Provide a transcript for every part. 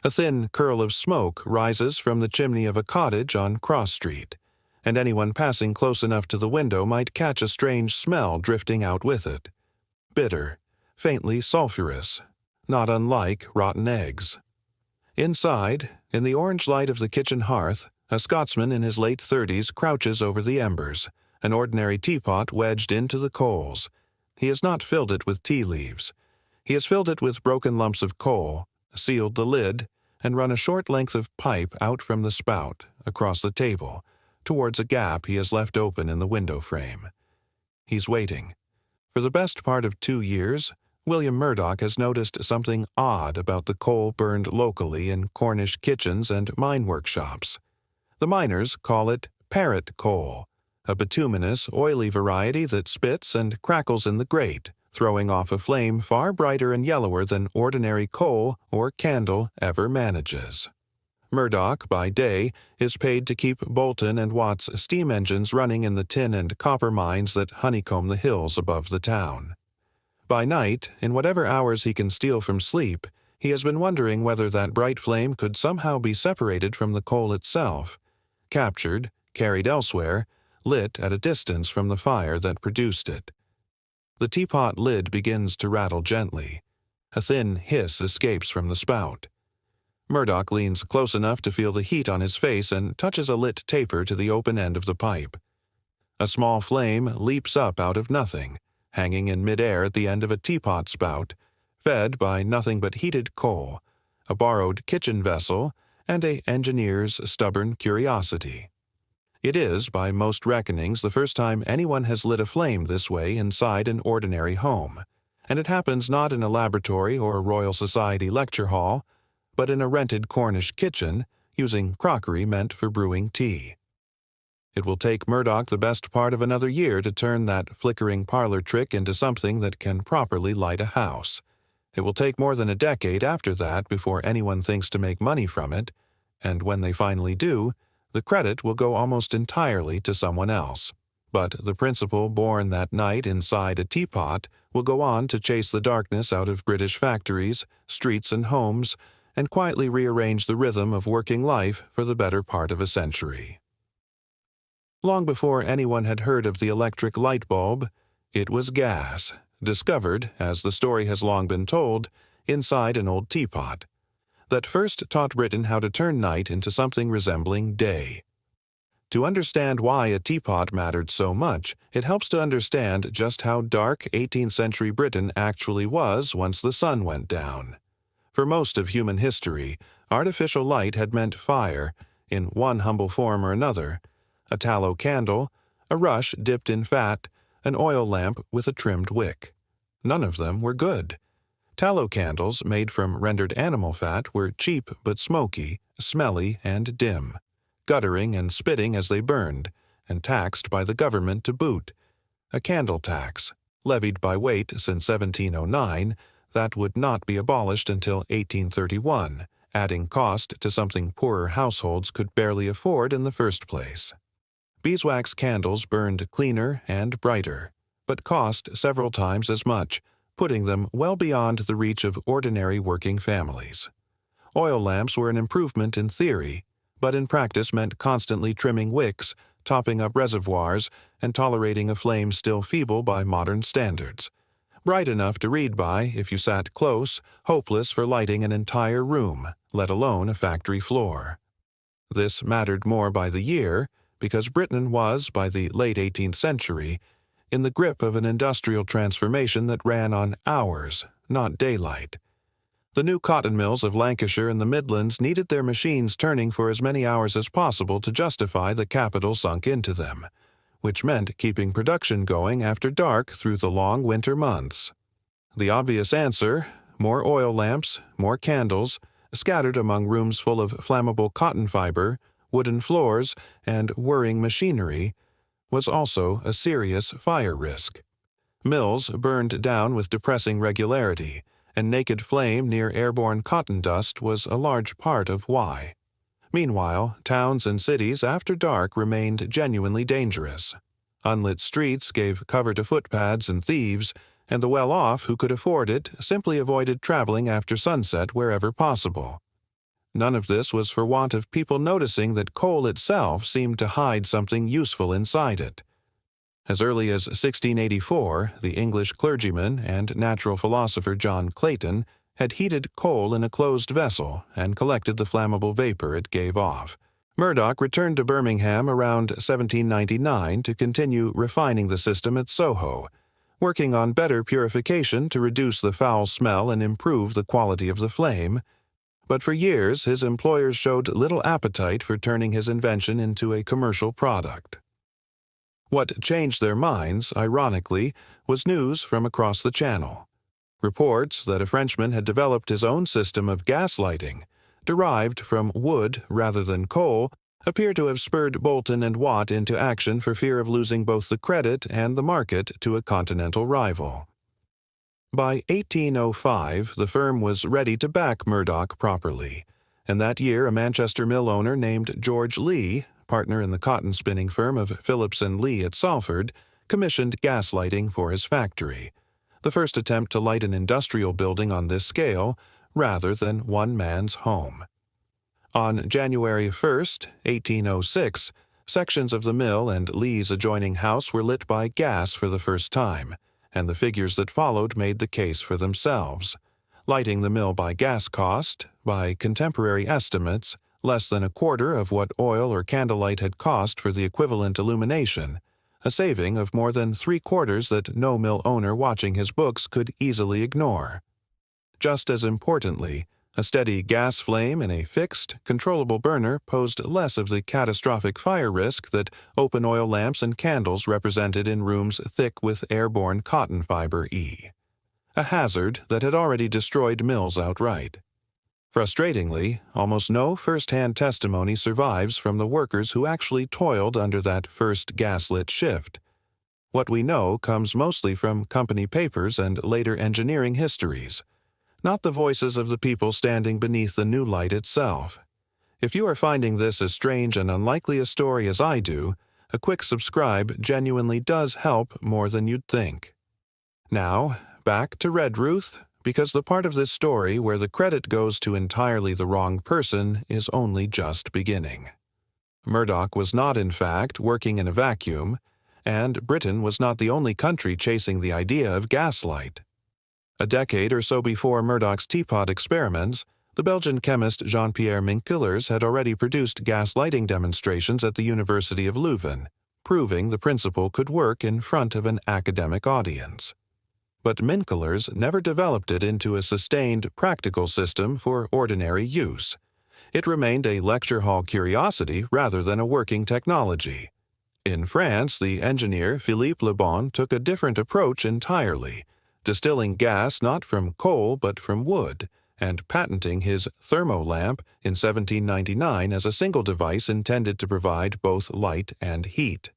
A thin curl of smoke rises from the chimney of a cottage on Cross Street, and anyone passing close enough to the window might catch a strange smell drifting out with it. Bitter, faintly sulphurous, not unlike rotten eggs. Inside, in the orange light of the kitchen hearth, a Scotsman in his late 30s crouches over the embers, an ordinary teapot wedged into the coals. He has not filled it with tea leaves. He has filled it with broken lumps of coal, sealed the lid, and run a short length of pipe out from the spout, across the table, towards a gap he has left open in the window frame. He's waiting. For the best part of 2 years, William Murdoch has noticed something odd about the coal burned locally in Cornish kitchens and mine workshops. The miners call it parrot coal, a bituminous, oily variety that spits and crackles in the grate, throwing off a flame far brighter and yellower than ordinary coal or candle ever manages. Murdoch, by day, is paid to keep Bolton and Watt's steam engines running in the tin and copper mines that honeycomb the hills above the town. By night, in whatever hours he can steal from sleep, he has been wondering whether that bright flame could somehow be separated from the coal itself, captured, carried elsewhere, lit at a distance from the fire that produced it. The teapot lid begins to rattle gently. A thin hiss escapes from the spout. Murdoch leans close enough to feel the heat on his face and touches a lit taper to the open end of the pipe. A small flame leaps up out of nothing, hanging in mid-air at the end of a teapot spout, fed by nothing but heated coal, a borrowed kitchen vessel, and an engineer's stubborn curiosity. It is, by most reckonings, the first time anyone has lit a flame this way inside an ordinary home, and it happens not in a laboratory or a Royal Society lecture hall, but in a rented Cornish kitchen, using crockery meant for brewing tea. It will take Murdoch the best part of another year to turn that flickering parlor trick into something that can properly light a house. It will take more than a decade after that before anyone thinks to make money from it, and when they finally do, the credit will go almost entirely to someone else. But the principle born that night inside a teapot will go on to chase the darkness out of British factories, streets and homes, and quietly rearrange the rhythm of working life for the better part of a century. Long before anyone had heard of the electric light bulb, it was gas, discovered, as the story has long been told, inside an old teapot, that first taught Britain how to turn night into something resembling day. To understand why a teapot mattered so much, it helps to understand just how dark 18th century Britain actually was once the sun went down. For most of human history, artificial light had meant fire, in one humble form or another, a tallow candle, a rush dipped in fat, an oil lamp with a trimmed wick. None of them were good. Tallow candles, made from rendered animal fat, were cheap but smoky, smelly, and dim, guttering and spitting as they burned, and taxed by the government to boot. A candle tax, levied by weight since 1709, that would not be abolished until 1831, adding cost to something poorer households could barely afford in the first place. Beeswax candles burned cleaner and brighter, but cost several times as much, putting them well beyond the reach of ordinary working families. Oil lamps were an improvement in theory, but in practice meant constantly trimming wicks, topping up reservoirs, and tolerating a flame still feeble by modern standards. Bright enough to read by if you sat close, hopeless for lighting an entire room, let alone a factory floor. This mattered more by the year, because Britain was, by the late 18th century, in the grip of an industrial transformation that ran on hours, not daylight. The new cotton mills of Lancashire and the Midlands needed their machines turning for as many hours as possible to justify the capital sunk into them, which meant keeping production going after dark through the long winter months. The obvious answer, more oil lamps, more candles, scattered among rooms full of flammable cotton fiber, wooden floors, and whirring machinery, was also a serious fire risk. Mills burned down with depressing regularity, and naked flame near airborne cotton dust was a large part of why. Meanwhile, towns and cities after dark remained genuinely dangerous. Unlit streets gave cover to footpads and thieves, and the well-off who could afford it simply avoided traveling after sunset wherever possible. None of this was for want of people noticing that coal itself seemed to hide something useful inside it. As early as 1684, the English clergyman and natural philosopher John Clayton had heated coal in a closed vessel and collected the flammable vapor it gave off. Murdoch returned to Birmingham around 1799 to continue refining the system at Soho, working on better purification to reduce the foul smell and improve the quality of the flame. But for years his employers showed little appetite for turning his invention into a commercial product. What changed their minds, ironically, was news from across the Channel. Reports that a Frenchman had developed his own system of gas lighting, derived from wood rather than coal, appear to have spurred Boulton and Watt into action for fear of losing both the credit and the market to a continental rival. By 1805, the firm was ready to back Murdoch properly, and that year a Manchester mill owner named George Lee, partner in the cotton-spinning firm of Phillips and Lee at Salford, commissioned gas lighting for his factory, the first attempt to light an industrial building on this scale rather than one man's home. On January 1, 1806, sections of the mill and Lee's adjoining house were lit by gas for the first time, and the figures that followed made the case for themselves. Lighting the mill by gas cost, by contemporary estimates, less than a quarter of what oil or candlelight had cost for the equivalent illumination, a saving of more than 3/4 that no mill owner watching his books could easily ignore. Just as importantly, a steady gas flame in a fixed, controllable burner posed less of the catastrophic fire risk that open oil lamps and candles represented in rooms thick with airborne cotton fiber E, a hazard that had already destroyed mills outright. Frustratingly, almost no first-hand testimony survives from the workers who actually toiled under that first gas-lit shift. What we know comes mostly from company papers and later engineering histories, not the voices of the people standing beneath the new light itself. If you are finding this as strange and unlikely a story as I do, a quick subscribe genuinely does help more than you'd think. Now, back to Redruth, because the part of this story where the credit goes to entirely the wrong person is only just beginning. Murdoch was not, in fact, working in a vacuum, and Britain was not the only country chasing the idea of gaslight. A decade or so before Murdoch's teapot experiments, the Belgian chemist Jean-Pierre Minckillers had already produced gas lighting demonstrations at the University of Leuven, proving the principle could work in front of an academic audience. But Minckillers never developed it into a sustained, practical system for ordinary use. It remained a lecture hall curiosity rather than a working technology. In France, the engineer Philippe Le Bon took a different approach entirely, distilling gas not from coal but from wood, and patenting his thermolamp in 1799 as a single device intended to provide both light and heat.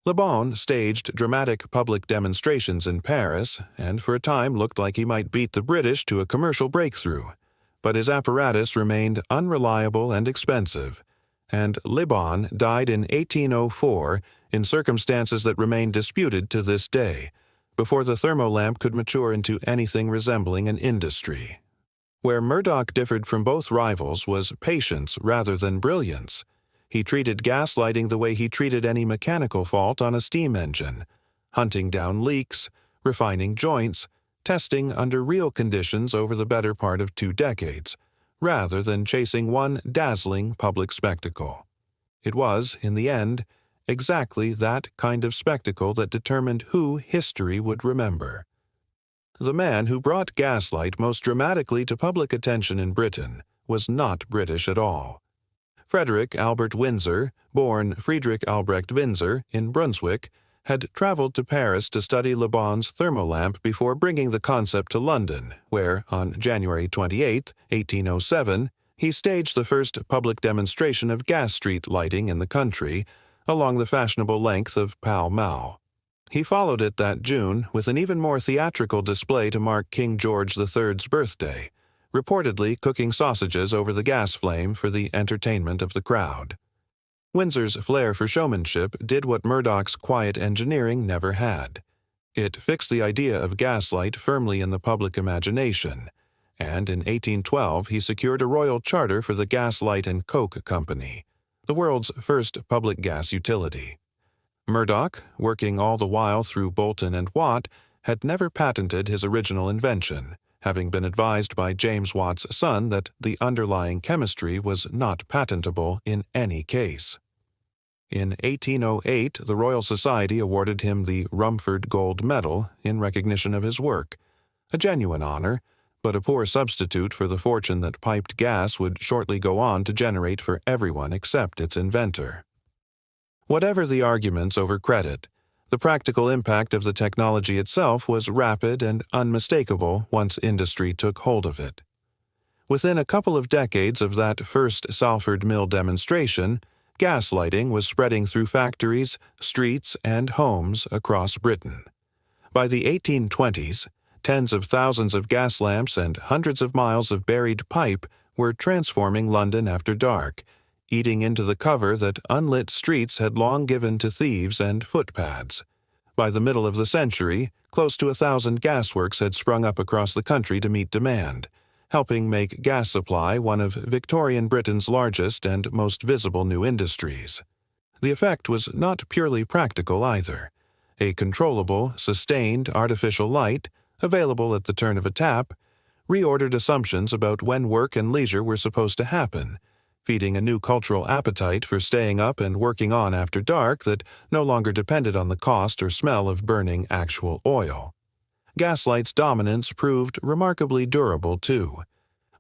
Le Bon staged dramatic public demonstrations in Paris, and for a time looked like he might beat the British to a commercial breakthrough, but his apparatus remained unreliable and expensive, and Le Bon died in 1804 in circumstances that remain disputed to this day, before the thermolamp could mature into anything resembling an industry. Where Murdoch differed from both rivals was patience rather than brilliance. He treated gas lighting the way he treated any mechanical fault on a steam engine, hunting down leaks, refining joints, testing under real conditions over the better part of 2 decades, rather than chasing one dazzling public spectacle. It was, in the end, exactly that kind of spectacle that determined who history would remember. The man who brought gaslight most dramatically to public attention in Britain was not British at all. Frederick Albert Windsor, born Friedrich Albrecht Windsor in Brunswick, had traveled to Paris to study Le Bon's thermolamp before bringing the concept to London, where, on January 28, 1807, he staged the first public demonstration of gas street lighting in the country, along the fashionable length of Pall Mall. He followed it that June with an even more theatrical display to mark King George III's birthday, reportedly cooking sausages over the gas flame for the entertainment of the crowd. Windsor's flair for showmanship did what Murdoch's quiet engineering never had. It fixed the idea of gaslight firmly in the public imagination, and in 1812 he secured a royal charter for the Gas Light and Coke Company, the world's first public gas utility. Murdoch, working all the while through Boulton and Watt, had never patented his original invention, having been advised by James Watt's son that the underlying chemistry was not patentable in any case. In 1808, the Royal Society awarded him the Rumford Gold Medal in recognition of his work, a genuine honor, but a poor substitute for the fortune that piped gas would shortly go on to generate for everyone except its inventor. Whatever the arguments over credit, the practical impact of the technology itself was rapid and unmistakable once industry took hold of it. Within a couple of decades of that first Salford Mill demonstration, gas lighting was spreading through factories, streets, and homes across Britain. By the 1820s, tens of thousands of gas lamps and hundreds of miles of buried pipe were transforming London after dark, eating into the cover that unlit streets had long given to thieves and footpads. By the middle of the century, close to 1,000 gasworks had sprung up across the country to meet demand, helping make gas supply one of Victorian Britain's largest and most visible new industries. The effect was not purely practical either. A controllable, sustained artificial light, available at the turn of a tap, reordered assumptions about when work and leisure were supposed to happen, feeding a new cultural appetite for staying up and working on after dark that no longer depended on the cost or smell of burning actual oil. Gaslight's dominance proved remarkably durable, too.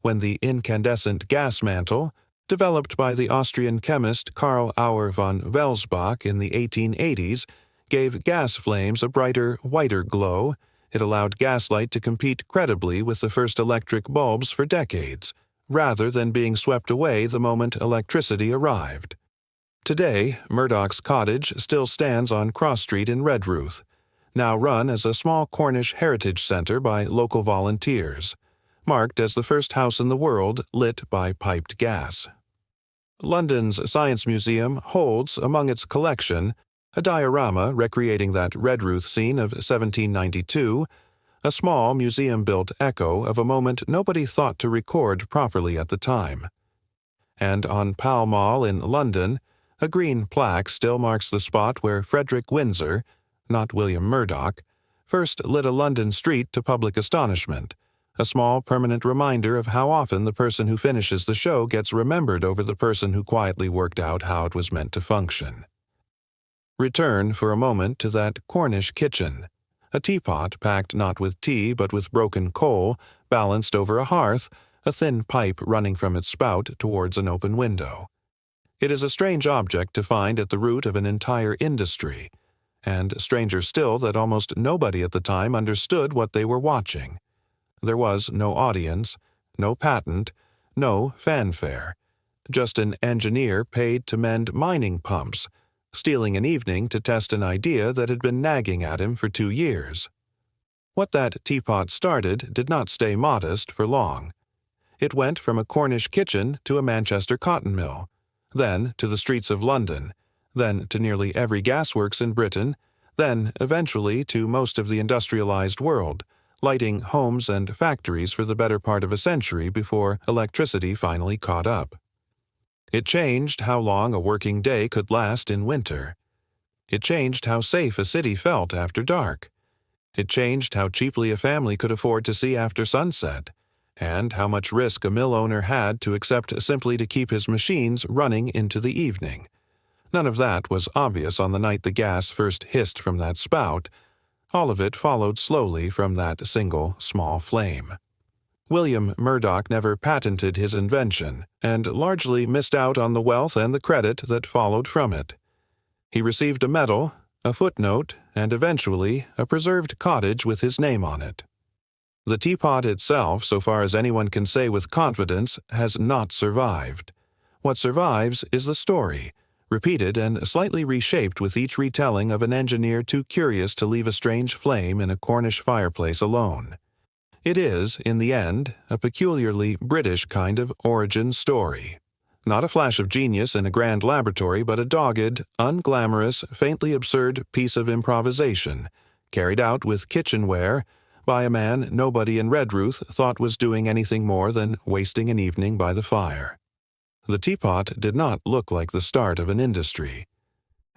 When the incandescent gas mantle, developed by the Austrian chemist Karl Auer von Welsbach in the 1880s, gave gas flames a brighter, whiter glow, it allowed gaslight to compete credibly with the first electric bulbs for decades, rather than being swept away the moment electricity arrived. Today, Murdoch's cottage still stands on Cross Street in Redruth, now run as a small Cornish heritage centre by local volunteers, marked as the first house in the world lit by piped gas. London's Science Museum holds, among its collection, a diorama recreating that Redruth scene of 1792, a small museum-built echo of a moment nobody thought to record properly at the time. And on Pall Mall in London, a green plaque still marks the spot where Frederick Windsor, not William Murdoch, first lit a London street to public astonishment, a small permanent reminder of how often the person who finishes the show gets remembered over the person who quietly worked out how it was meant to function. Return for a moment to that Cornish kitchen. A teapot packed not with tea but with broken coal, balanced over a hearth, a thin pipe running from its spout towards an open window. It is a strange object to find at the root of an entire industry, and stranger still that almost nobody at the time understood what they were watching. There was no audience, no patent, no fanfare, just an engineer paid to mend mining pumps, stealing an evening to test an idea that had been nagging at him for 2 years. What that teapot started did not stay modest for long. It went from a Cornish kitchen to a Manchester cotton mill, then to the streets of London, then to nearly every gasworks in Britain, then eventually to most of the industrialized world, lighting homes and factories for the better part of a century before electricity finally caught up. It changed how long a working day could last in winter. It changed how safe a city felt after dark. It changed how cheaply a family could afford to see after sunset, and how much risk a mill owner had to accept simply to keep his machines running into the evening. None of that was obvious on the night the gas first hissed from that spout. All of it followed slowly from that single small flame. William Murdoch never patented his invention, and largely missed out on the wealth and the credit that followed from it. He received a medal, a footnote, and eventually a preserved cottage with his name on it. The teapot itself, so far as anyone can say with confidence, has not survived. What survives is the story, repeated and slightly reshaped with each retelling of an engineer too curious to leave a strange flame in a Cornish fireplace alone. It is, in the end, a peculiarly British kind of origin story. Not a flash of genius in a grand laboratory, but a dogged, unglamorous, faintly absurd piece of improvisation, carried out with kitchenware, by a man nobody in Redruth thought was doing anything more than wasting an evening by the fire. The teapot did not look like the start of an industry.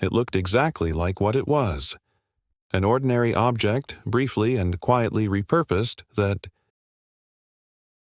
It looked exactly like what it was, an ordinary object briefly and quietly repurposed that